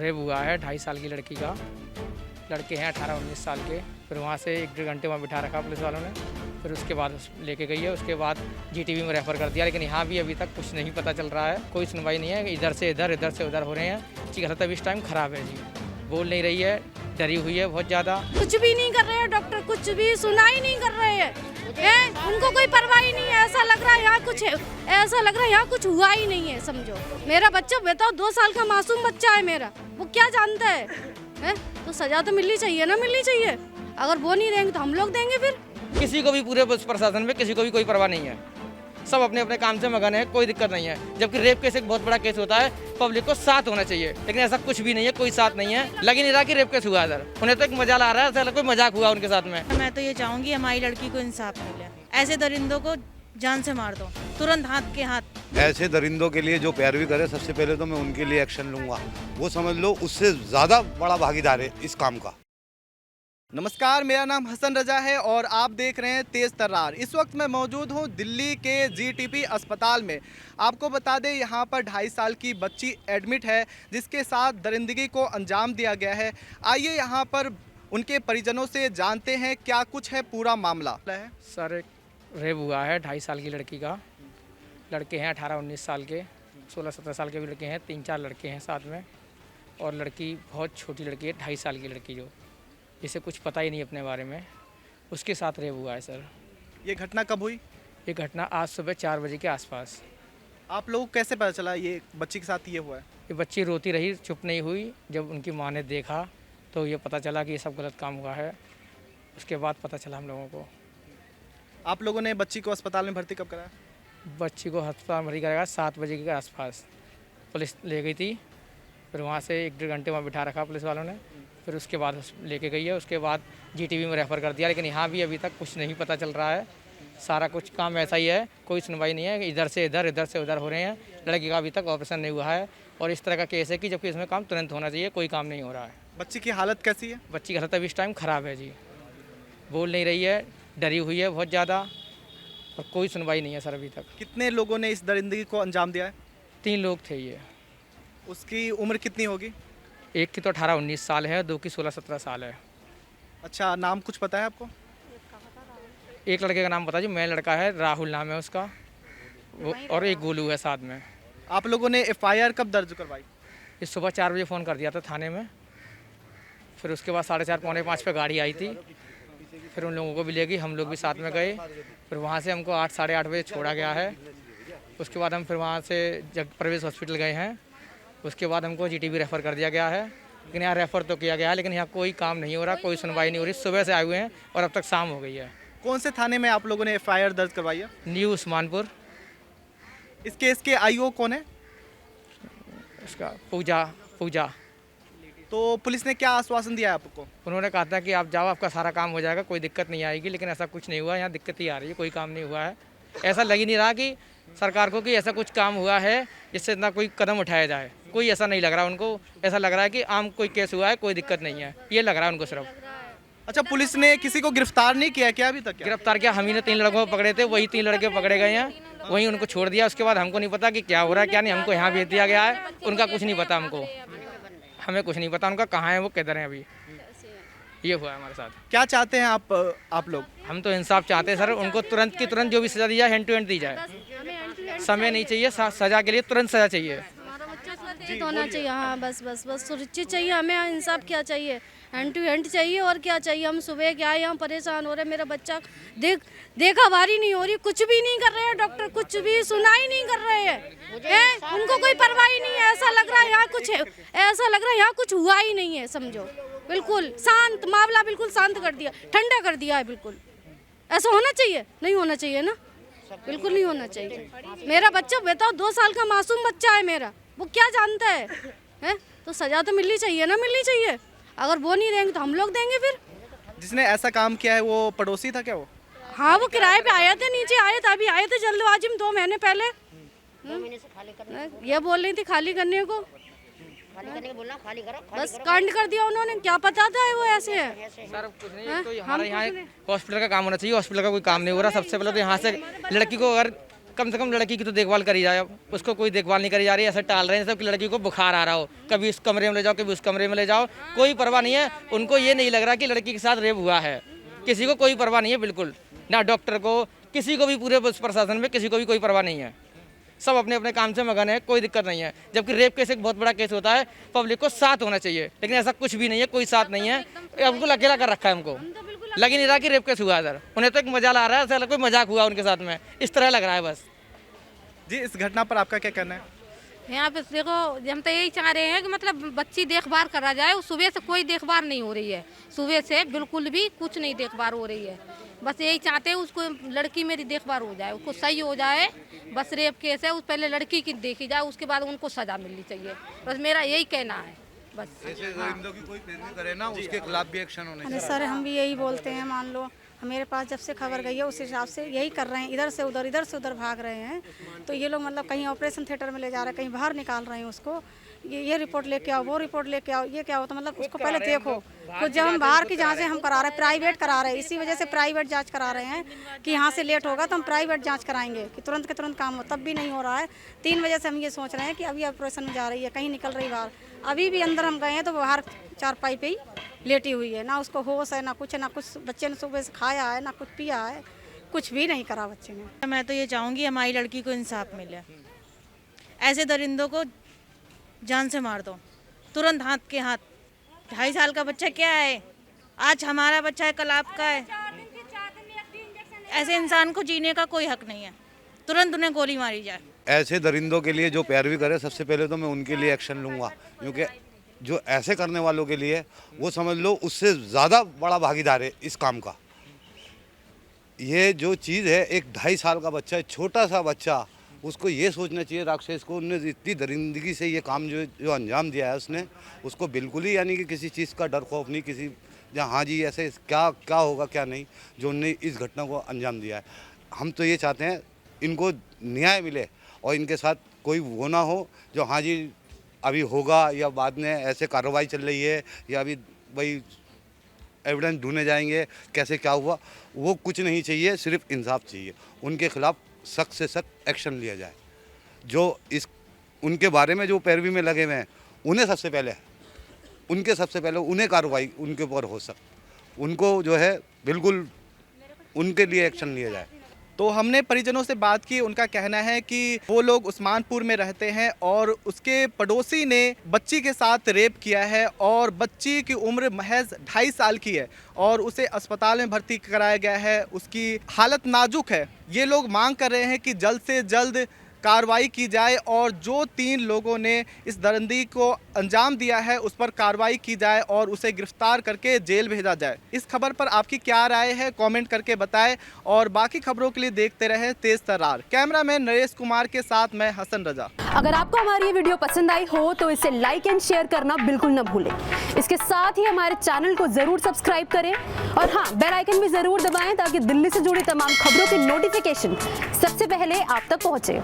Rape हुआ है 2.5 साल की लड़की का। लड़के हैं 18-19 साल के। फिर वहाँ से 1-1.5 घंटे वहाँ बिठा रखा पुलिस वालों ने। फिर उसके बाद लेके गई है, उसके बाद जीटीबी में रेफ़र कर दिया, लेकिन यहाँ भी अभी तक कुछ नहीं पता चल रहा है, कोई सुनवाई नहीं है। इधर से इधर हो रहे हैं। उसकी हालत अभी इस टाइम ख़राब है जी, बोल नहीं रही है, डरी हुई है बहुत ज़्यादा। कुछ भी नहीं कर रहे हैं डॉक्टर, कुछ भी सुनाई नहीं कर रहे हैं, उनको कोई परवाह ही नहीं है। ऐसा लग रहा है यहाँ कुछ हुआ ही नहीं है। समझो मेरा बच्चा, बताओ 2 साल का मासूम बच्चा है मेरा, वो क्या जानता है? तो सजा तो मिलनी चाहिए ना, मिलनी चाहिए। अगर वो नहीं देंगे तो हम लोग देंगे। फिर किसी को भी पूरे प्रशासन में किसी को भी कोई परवाह नहीं है, सब अपने अपने काम से मगन है, कोई दिक्कत नहीं है। जबकि रेप केस एक बहुत बड़ा केस होता है, पब्लिक को साथ होना चाहिए, लेकिन ऐसा कुछ भी नहीं है, कोई साथ नहीं है। लग ही नहीं रहा कि रेप केस हुआ इधर, उन्हें तो एक मजा आ रहा है, ऐसा कोई मजाक हुआ उनके साथ में। मैं तो ये चाहूंगी हमारी लड़की को इंसाफ मिले, ऐसे दरिंदों को जान से मार दो, तुरंत हाथ के हाथ। ऐसे दरिंदों के लिए जो पैरवी करे, सबसे पहले तो मैं उनके लिए एक्शन लूंगा। वो समझ लो उससे ज़्यादा बड़ा भागीदार है इस काम का। नमस्कार, मेरा नाम हसन रजा है और आप देख रहे हैं तेज़ तर्रार। इस वक्त मैं मौजूद हूं दिल्ली के जीटीपी अस्पताल में। आपको बता दें यहाँ पर 2.5 साल की बच्ची एडमिट है, जिसके साथ दरिंदगी को अंजाम दिया गया है। आइए यहाँ पर उनके परिजनों से जानते हैं क्या कुछ है पूरा मामला है। सर एक रेप हुआ है 2.5 साल की लड़की का। लड़के हैं 18-19 साल के, 16-17 साल के भी लड़के हैं, 3-4 लड़के हैं साथ में, और लड़की बहुत छोटी लड़की है, 2.5 साल की लड़की, जो जिसे कुछ पता ही नहीं अपने बारे में, उसके साथ रेप हुआ है सर। ये घटना कब हुई? ये घटना आज सुबह 4 बजे के आसपास। आप लोगों को कैसे पता चला ये बच्ची के साथ ये हुआ है? ये बच्ची रोती रही, चुप नहीं हुई। जब उनकी माँ ने देखा तो ये पता चला कि ये सब गलत काम हुआ है। उसके बाद पता चला हम लोगों को। आप लोगों ने बच्ची को अस्पताल में भर्ती कब कराया? बच्ची को अस्पताल भर्ती कराया 7 बजे के आसपास, पुलिस ले गई थी। फिर वहाँ से 1-1.5 घंटे वहाँ बिठा रखा पुलिस वालों ने। फिर उसके बाद लेके गई है, उसके बाद जीटीबी में रेफ़र कर दिया, लेकिन यहाँ भी अभी तक कुछ नहीं पता चल रहा है। सारा कुछ काम ऐसा ही है, कोई सुनवाई नहीं है। इधर से इधर हो रहे हैं। लड़की का अभी तक ऑपरेशन नहीं हुआ है, और इस तरह का केस है कि जबकि इसमें काम तुरंत होना चाहिए, कोई काम नहीं हो रहा है। बच्ची की हालत कैसी है? बच्ची की हालत अभी इस टाइम ख़राब है जी, बोल नहीं रही है, डरी हुई है बहुत ज़्यादा, और कोई सुनवाई नहीं है सर अभी तक। कितने लोगों ने इस दरिंदगी को अंजाम दिया है? 3 लोग थे ये। उसकी उम्र कितनी होगी? एक की तो 18-19 साल है, 2 की 16-17 साल है। अच्छा, नाम कुछ पता है आपको? एक लड़के का नाम पता जी, मेन लड़का है, राहुल नाम है उसका, वो, और एक गोलू है साथ में। आप लोगों ने एफआईआर कब दर्ज करवाई? इस सुबह 4 बजे फ़ोन कर दिया था थाने में। फिर उसके बाद 4:30 पौने 5 पे गाड़ी आई थी। फिर उन लोगों को भी ले गई, हम लोग भी साथ में गए। फिर वहाँ से हमको 8 साढ़े 8 बजे छोड़ा गया है। उसके बाद हम फिर वहाँ से प्रवेश हॉस्पिटल गए हैं। उसके बाद हमको जीटीबी रेफ़र कर दिया गया है, लेकिन यहाँ रेफ़र तो किया गया है, लेकिन यहाँ कोई काम नहीं हो रहा, कोई सुनवाई नहीं हो रही। सुबह से आए हुए हैं और अब तक शाम हो गई है। कौन से थाने में आप लोगों ने एफआईआर दर्ज करवाई है? न्यू उस्मानपुर। इस केस के आईओ कौन है? उसका पूजा। तो पुलिस ने क्या आश्वासन दिया है आपको? उन्होंने कहा था कि आप जाओ, आपका सारा काम हो जाएगा, कोई दिक्कत नहीं आएगी, लेकिन ऐसा कुछ नहीं हुआ। यहाँ दिक्कत ही आ रही है, कोई काम नहीं हुआ है। ऐसा लग ही नहीं रहा कि सरकार को कि ऐसा कुछ काम हुआ है जिससे इतना कोई कदम उठाया जाए। कोई ऐसा नहीं लग रहा उनको, ऐसा लग रहा है कि आम कोई केस हुआ है, कोई दिक्कत नहीं है, ये लग रहा है उनको सिर्फ। अच्छा, पुलिस ने किसी को गिरफ्तार नहीं किया क्या अभी तक? गिरफ्तार किया, हम ही ने 3 लड़कों को पकड़े थे, वही 3 लड़के पकड़े गए हैं, वहीं उनको छोड़ दिया। उसके बाद हमको नहीं पता कि क्या हो रहा है क्या नहीं, हमको यहाँ भेज दिया गया है। उनका कुछ नहीं पता, हमें कुछ नहीं पता उनका कहाँ है, वो किधर है। अभी ये हुआ है हमारे साथ। क्या चाहते हैं आप लोग? हम तो इंसाफ चाहते हैं सर, उनको तुरंत की तुरंत जो भी सज़ा दी जाए, हैंड टू हैंड दी जाए। समय नहीं चाहिए, सज़ा के लिए तुरंत सज़ा चाहिए। सुरक्षित होना चाहिए। हाँ, बस सुरक्षित चाहिए हमें। इंसाफ क्या चाहिए? हैंड टू हैंड चाहिए, और क्या चाहिए? हम सुबह क्या यहाँ परेशान हो रहे हैं। मेरा बच्चा देखा बारी नहीं हो रही, कुछ भी नहीं कर रहे हैं डॉक्टर, कुछ भी सुनाई नहीं कर रहे हैं, उनको कोई परवाह ही नहीं है। ऐसा लग रहा है यहाँ कुछ हुआ ही नहीं है। समझो बिल्कुल शांत मामला, बिल्कुल शांत कर दिया, ठंडा कर दिया है बिल्कुल। ऐसा होना चाहिए? नहीं होना चाहिए ना, बिल्कुल नहीं होना चाहिए। मेरा बच्चा, बताओ 2 साल का मासूम बच्चा है मेरा, वो क्या जानता है? तो सजा तो मिलनी चाहिए ना, मिलनी चाहिए। अगर वो नहीं देंगे तो हम लोग देंगे। फिर जिसने ऐसा काम किया है वो पड़ोसी था क्या? वो हाँ, वो किराए पे आए थे, नीचे आए थे, अभी आए थे जल्दबाजी में 2 महीने पहले। ये बोल रही थी खाली करने को, बोलना खाली करो, बस कांड कर दिया उन्होंने। क्या पता था वो ऐसे है सर, कुछ नहीं। तो हमारे यहाँ हॉस्पिटल का काम होना चाहिए, हॉस्पिटल का कोई काम नहीं हो रहा। सबसे पहले तो यहाँ से लड़की को अगर कम से कम लड़की की तो देखभाल करी जाए, उसको कोई देखभाल नहीं करी जा रही है। ऐसे टाल रहे हैं सब कि लड़की को बुखार आ रहा हो, कभी इस कमरे में ले जाओ, कभी उस कमरे में ले जाओ, कोई परवाह नहीं है उनको। ये नहीं लग रहा कि लड़की के साथ रेप हुआ है, किसी को कोई परवाह नहीं है बिल्कुल, ना डॉक्टर को, किसी को भी, पूरे प्रशासन में किसी को भी कोई परवाह नहीं है। सब अपने अपने काम से मगन है, कोई दिक्कत नहीं है। जबकि रेप केस एक बहुत बड़ा केस होता है, पब्लिक को साथ होना चाहिए, लेकिन ऐसा कुछ भी नहीं है, कोई साथ नहीं है। हमको अकेला कर रखा है, हमको लग ही नहीं रहा कि रेप केस हुआ है सर। उन्हें तो एक मजा ला रहा है, ऐसा कोई मजाक हुआ उनके साथ में, इस तरह लग रहा है बस। जी, इस घटना पर आपका क्या कहना है? यहाँ पे देखो, हम तो यही चाह रहे हैं कि मतलब बच्ची देखभाल करा जाए। सुबह से कोई देखभाल नहीं हो रही है, सुबह से बिल्कुल भी कुछ नहीं देखभाल हो रही है। बस यही चाहते हैं उसको, लड़की मेरी देखभाल हो जाए, उसको सही हो जाए। बस रेप केस है, उस पहले लड़की की देखी जाए, उसके बाद उनको सजा मिलनी चाहिए। बस मेरा यही कहना है बस। ऐसे दरिंदों की कोई पैरवी करे ना, उसके खिलाफ भी एक्शन होने अरे सर, हम भी यही बोलते हैं। मान लो मेरे पास जब से खबर गई है उस हिसाब से यही कर रहे हैं, इधर से उधर भाग रहे हैं। तो ये लोग मतलब कहीं ऑपरेशन थिएटर में ले जा रहे हैं, कहीं बाहर निकाल रहे हैं उसको। ये रिपोर्ट लेके आओ, वो रिपोर्ट लेके आओ, ये क्या हो? तो मतलब उसको पहले देखो। कुछ जब हम बाहर की जाँचें हम करा रहे हैं, प्राइवेट करा रहे हैं, इसी वजह से प्राइवेट जाँच करा रहे हैं कि यहाँ से लेट होगा तो हम प्राइवेट जाँच कराएंगे कि तुरंत के तुरंत काम हो। तब भी नहीं हो रहा है। 3 बजे से हम ये सोच रहे हैं कि अभी ऑपरेशन में जा रही है, कहीं निकल रही बाहर। अभी भी अंदर हम गए हैं तो बाहर चारपाई पे ही लेटी हुई है, ना उसको होश है, ना कुछ बच्चे ने सुबह से खाया है, ना कुछ पिया है, कुछ भी नहीं करा बच्चे ने। मैं तो ये चाहूँगी हमारी लड़की को इंसाफ मिले। ऐसे दरिंदों को जान से मार दो, तुरंत हाथ के हाथ। 2.5 साल का बच्चा क्या है? आज हमारा बच्चा है, कल आपका है। ऐसे इंसान को जीने का कोई हक नहीं है, तुरंत उन्हें गोली मारी जाए। ऐसे दरिंदों के लिए जो पैरवी करे, सबसे पहले तो मैं उनके लिए एक्शन लूँगा, क्योंकि जो ऐसे करने वालों के लिए वो समझ लो उससे ज़्यादा बड़ा भागीदार है इस काम का। ये जो चीज़ है, एक 2.5 साल का बच्चा है, छोटा सा बच्चा, उसको ये सोचना चाहिए राक्षस को, उन्होंने इतनी दरिंदगी से ये काम जो अंजाम दिया है उसने, उसको बिल्कुल ही यानी कि किसी चीज़ का डर खौफ नहीं, किसी हाँ जी ऐसे क्या होगा क्या नहीं, जो उन्होंने इस घटना को अंजाम दिया है। हम तो ये चाहते हैं इनको न्याय मिले और इनके साथ कोई वो ना हो जो हाँ जी अभी होगा या बाद में ऐसे कार्रवाई चल रही है या अभी भाई एविडेंस ढूंढने जाएंगे कैसे क्या हुआ, वो कुछ नहीं चाहिए, सिर्फ इंसाफ चाहिए। उनके खिलाफ सख्त से सख्त एक्शन लिया जाए। जो इस उनके बारे में जो पैरवी में लगे हुए हैं उन्हें सबसे पहले उन्हें कार्रवाई उनके ऊपर हो उनको जो है बिल्कुल उनके लिए एक्शन लिया जाए। तो हमने परिजनों से बात की, उनका कहना है कि वो लोग उस्मानपुर में रहते हैं और उसके पड़ोसी ने बच्ची के साथ रेप किया है और बच्ची की उम्र महज 2.5 साल की है और उसे अस्पताल में भर्ती कराया गया है। उसकी हालत नाजुक है। ये लोग मांग कर रहे हैं कि जल्द से जल्द कार्रवाई की जाए और जो 3 लोगों ने इस दरिंदगी को अंजाम दिया है उस पर कार्रवाई की जाए और उसे गिरफ्तार करके जेल भेजा जाए। इस खबर पर आपकी क्या राय है, कमेंट करके बताएं और बाकी खबरों के लिए देखते रहे तेज तर्रार। कैमरामैन नरेश कुमार के साथ मैं हसन रजा। अगर आपको हमारी ये वीडियो पसंद आई हो तो इसे लाइक एंड शेयर करना बिल्कुल न भूलें। इसके साथ ही हमारे चैनल को जरूर सब्सक्राइब करें और हाँ, बेल आइकन भी जरूर दबाएं ताकि दिल्ली से जुड़ी तमाम खबरों की नोटिफिकेशन सबसे पहले आप तक पहुंचे।